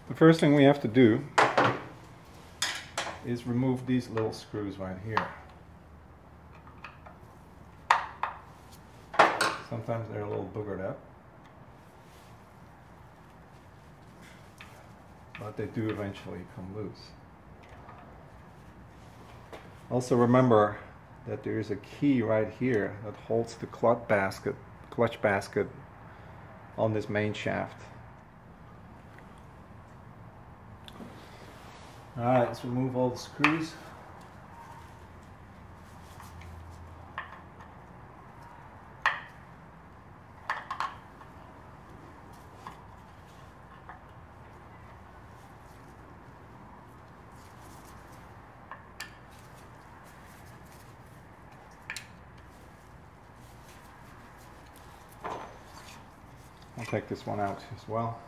The first thing we have to do is remove these little screws right here. Sometimes they're a little boogered up, but they do eventually come loose. Also remember that there is a key right here that holds the clutch basket on this main shaft. Alright, let's remove all the screws. I'll take this one out as well.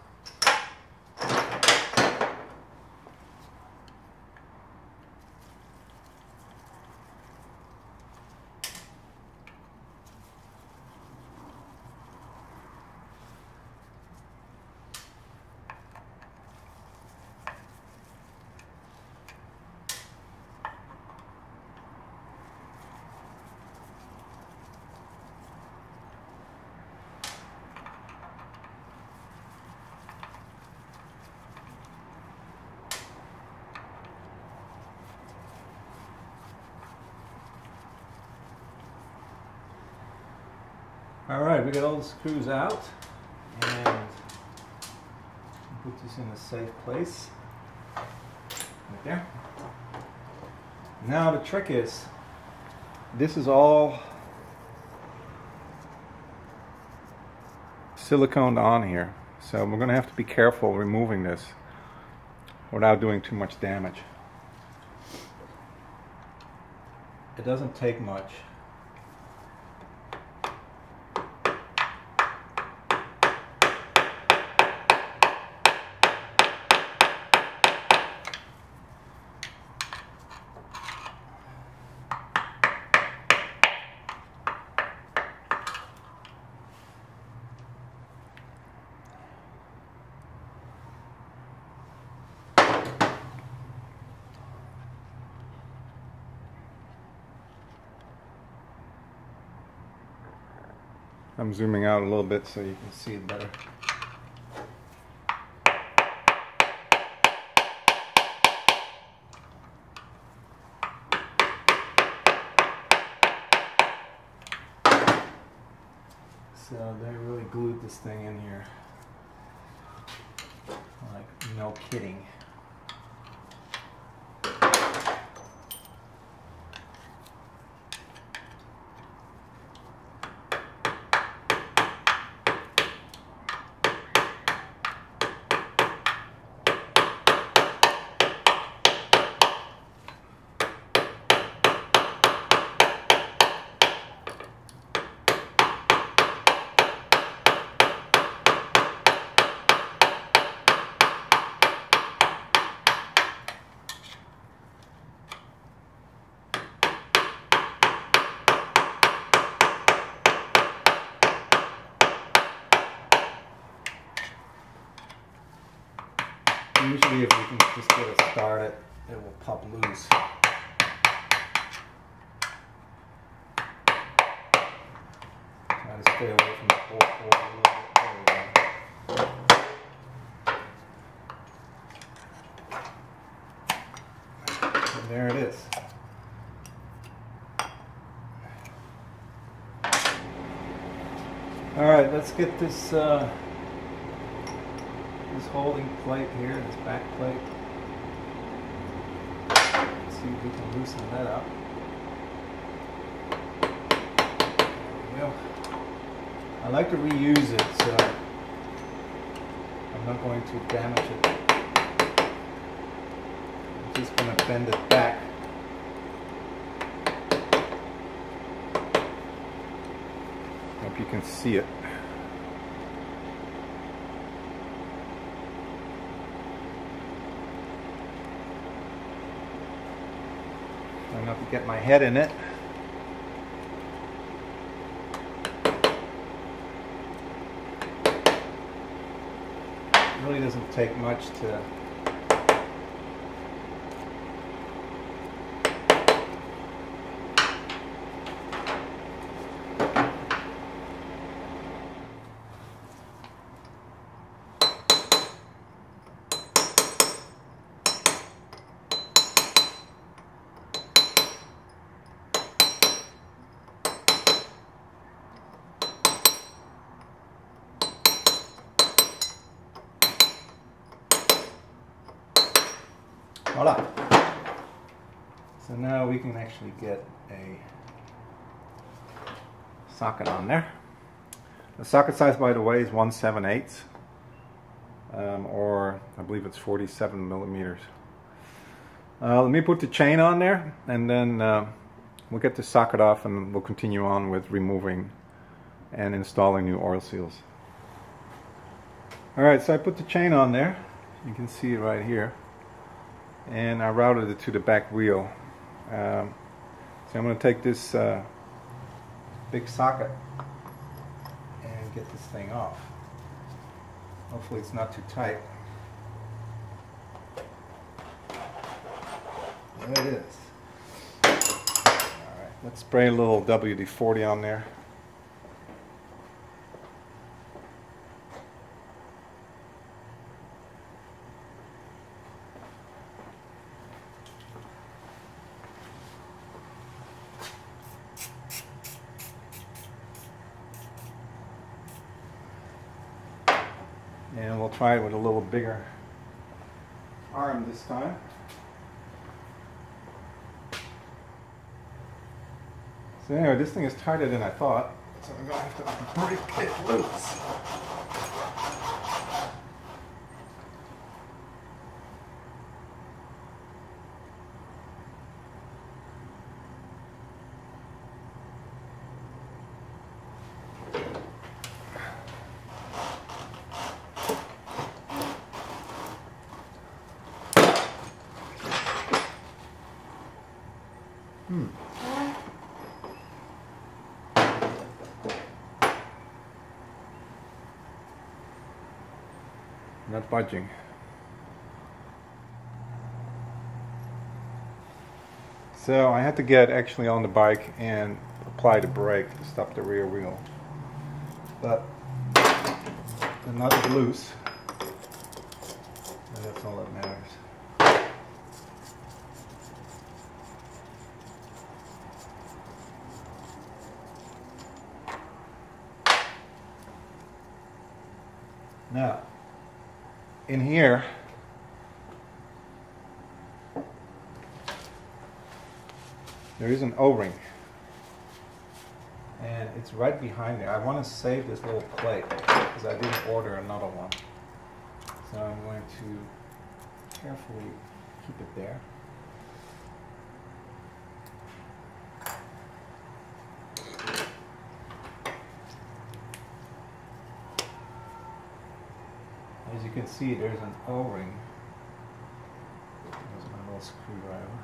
Alright, we got all the screws out, and put this in a safe place, right there. Now the trick is, this is all siliconed on here, so we're going to have to be careful removing this without doing too much damage. It doesn't take much. I'm zooming out a little bit so you can see it better. So they really glued this thing in here. Like, no kidding. Usually if we can just get it started, it will pop loose. Try to stay away from the whole cord a little bit. And there it is. Alright, let's get this this holding plate here, this back plate. Let's see if we can loosen that up. There we go. I like to reuse it, so I'm not going to damage it. I'm just going to bend it back. Hope you can see it. I'm going to get my head in it. It really doesn't take much to voila. So now we can actually get a socket on there. The socket size, by the way, is 1/7/8, or I believe it's 47 millimeters. Let me put the chain on there, and then we'll get the socket off, and we'll continue on with removing and installing new oil seals. Alright, so I put the chain on there. You can see it right here. And I routed it to the back wheel. So I'm going to take this big socket and get this thing off. Hopefully it's not too tight. There it is. Alright, let's spray a little WD-40 on there. And we'll try it with a little bigger arm this time. So anyway, this thing is tighter than I thought, so I'm going to have to break it loose. Not budging. So I had to get actually on the bike and apply the brake to stop the rear wheel. But the nut is loose, and that's all that matters. Now, in here, there is an O-ring, and it's right behind there. I want to save this little plate because I didn't order another one, so I'm going to carefully keep it there. As you can see, there's an O-ring. There's my little screwdriver.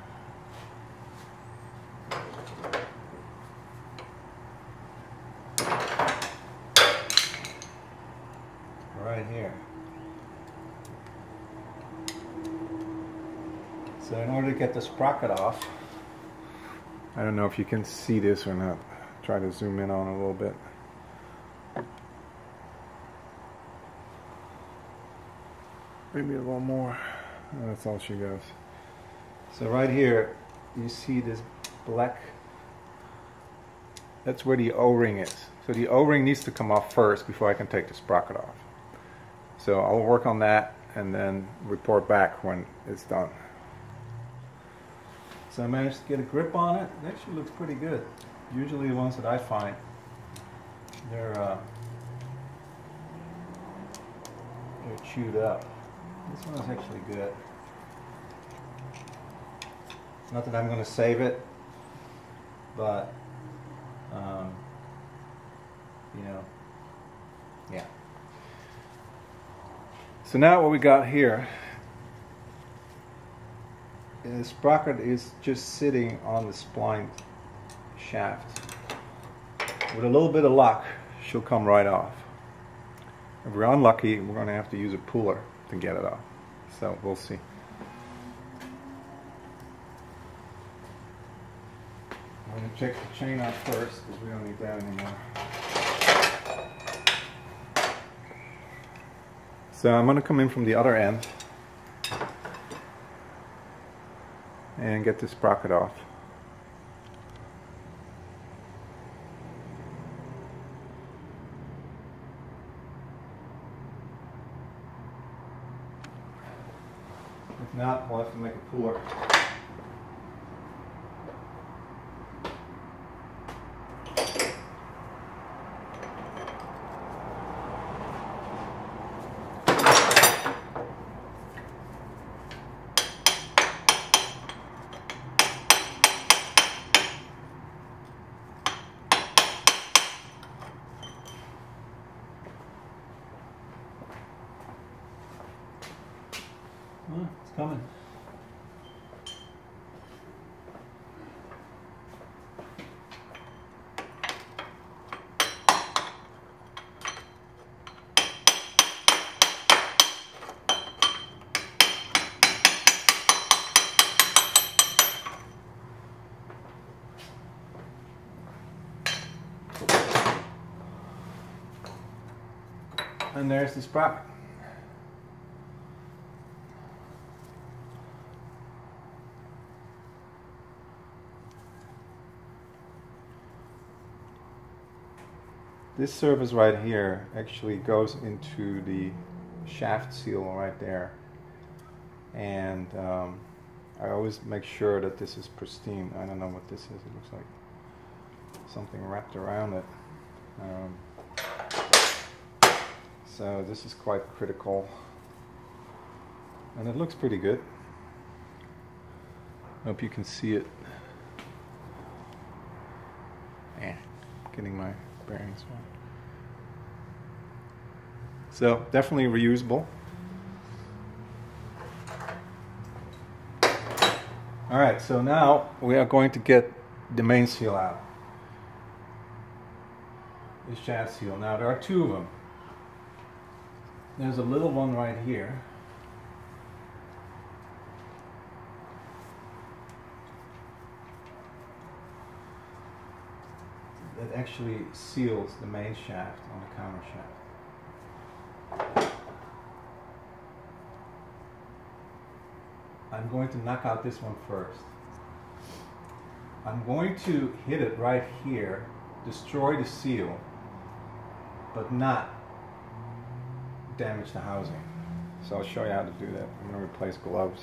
Right here. So in order to get the sprocket off, I don't know if you can see this or not. Try to zoom in on it a little bit. Maybe a little more. Oh, that's all she goes. So right here, you see this black. That's where the O-ring is. So the O-ring needs to come off first before I can take the sprocket off. So I'll work on that and then report back when it's done. So I managed to get a grip on it. It actually looks pretty good. Usually the ones that I find, they're chewed up. This one is actually good. Not that I'm going to save it, but you know, yeah. So now what we got here is the sprocket is just sitting on the spline shaft. With a little bit of luck, she'll come right off. If we're unlucky, we're going to have to use a puller to get it off. So we'll see. I'm going to check the chain out first because we don't need that anymore. So I'm going to come in from the other end and get this sprocket off. If not, we'll have to make a puller. Oh, it's coming. And there's the sprocket. This surface right here actually goes into the shaft seal right there, and I always make sure that this is pristine. I don't know what this is. It looks like something wrapped around it. So this is quite critical, and it looks pretty good. Hope you can see it. Yeah, getting my bearings wrong. So definitely reusable. All right, so now we are going to get the main seal out. The shaft seal. Now there are two of them. There's a little one right here. That actually seals the main shaft on the counter shaft. I'm going to knock out this one first. I'm going to hit it right here, destroy the seal, but not damage the housing. So I'll show you how to do that. I'm going to replace gloves.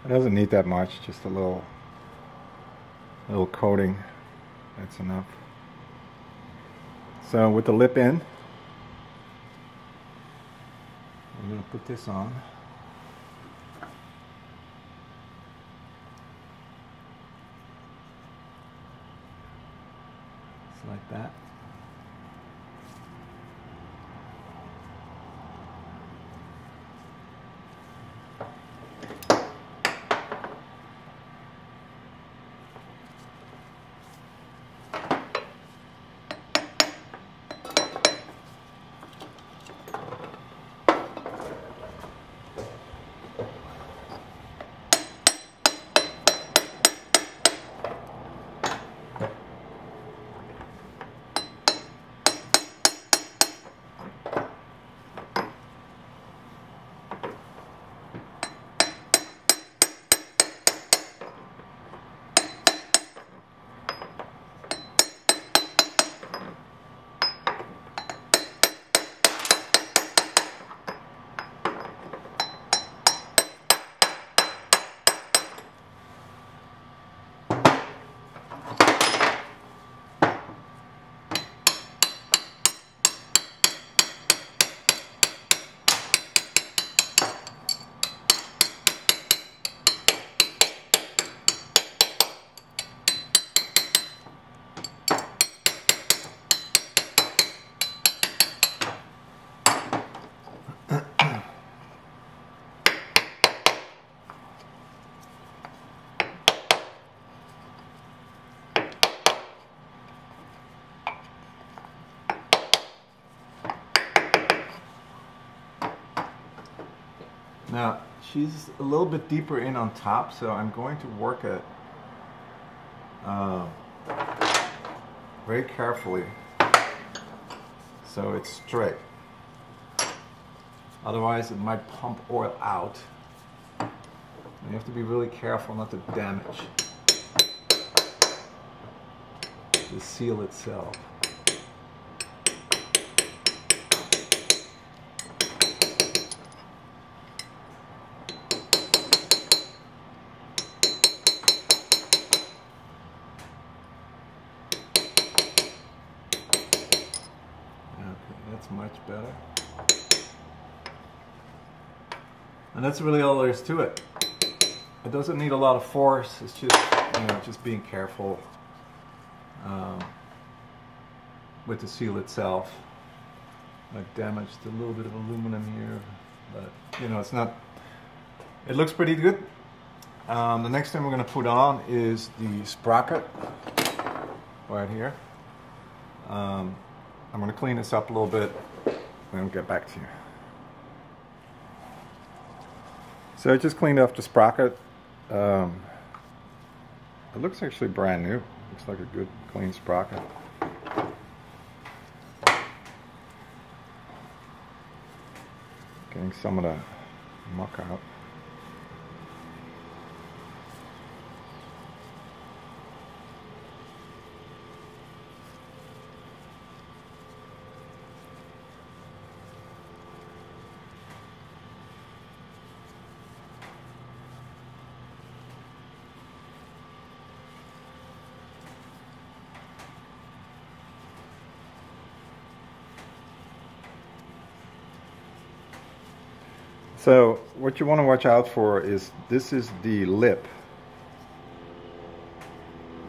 It doesn't need that much, just a little coating, that's enough. So with the lip in, I'm going to put this on. Just like that. Now, she's a little bit deeper in on top, so I'm going to work it very carefully so it's straight. Otherwise, it might pump oil out. You have to be really careful not to damage the seal itself. That's much better. And that's really all there is to it. It doesn't need a lot of force. It's just, you know, just being careful with the seal itself. I damaged a little bit of aluminum here, but you know, it's not. It looks pretty good. The next thing we're going to put on is the sprocket right here. I'm going to clean this up a little bit and I'll get back to you. So I just cleaned off the sprocket. It looks actually brand new. Looks like a good clean sprocket. Getting some of the muck out. So what you want to watch out for is this is the lip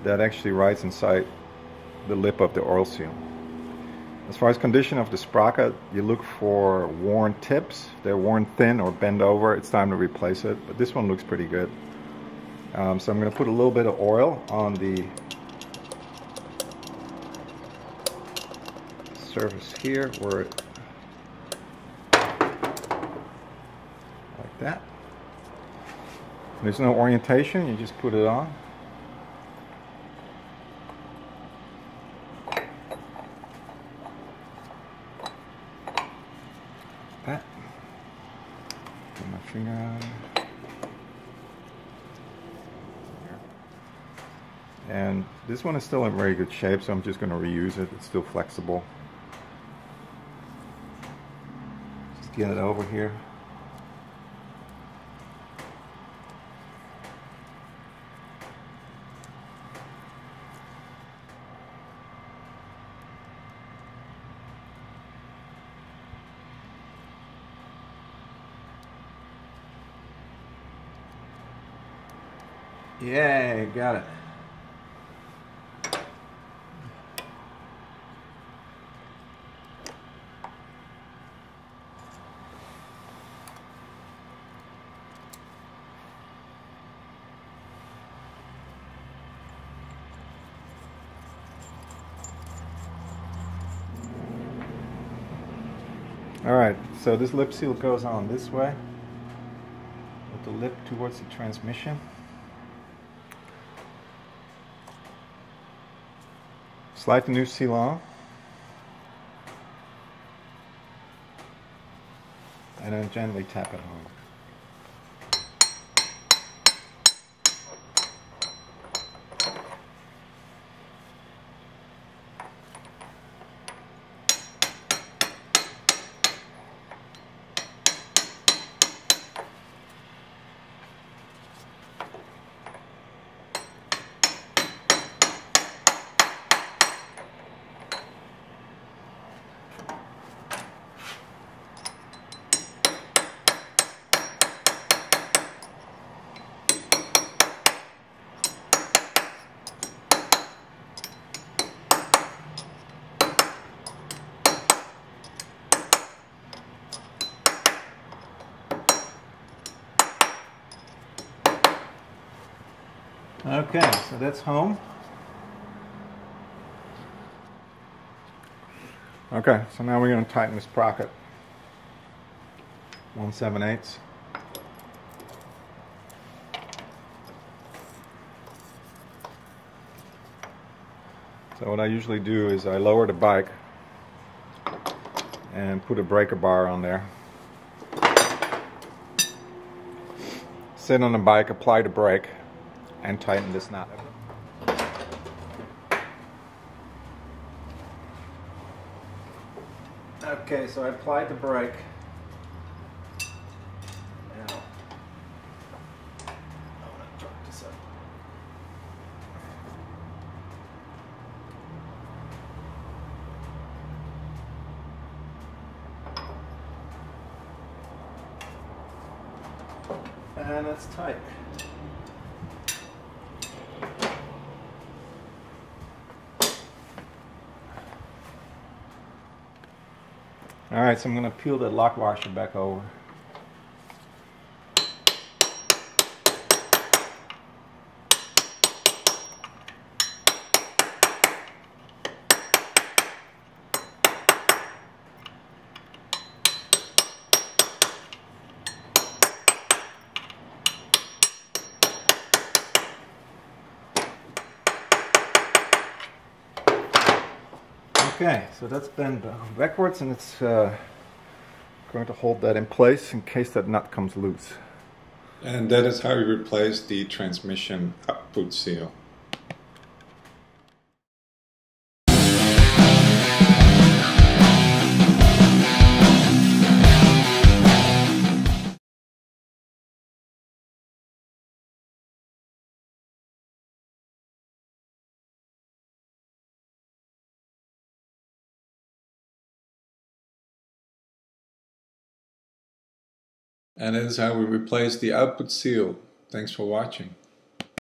that actually rides inside the lip of the oil seal. As far as condition of the sprocket, you look for worn tips. If they're worn thin or bent over, it's time to replace it. But this one looks pretty good. So I'm going to put a little bit of oil on the surface here where it that. There's no orientation, you just put it on. That. Put my finger on. And this one is still in very good shape, so I'm just going to reuse it. It's still flexible. Just get it over here. Yeah, got it. All right, so this lip seal goes on this way with the lip towards the transmission. Slide the new seal on, and then gently tap it home. Okay, so that's home. Okay, so now we're going to tighten the sprocket 1/7/8. So what I usually do is I lower the bike and put a breaker bar on there. Sit on the bike, apply the brake, and tighten this knot. Okay, so I applied the brake. Now, I'm going to torque this up. And it's tight. Alright, so I'm going to peel the lock washer back over. Okay, so that's bent backwards, and it's going to hold that in place in case that nut comes loose. And that is how you replace the transmission output seal. And that is how we replace the output seal. Thanks for watching.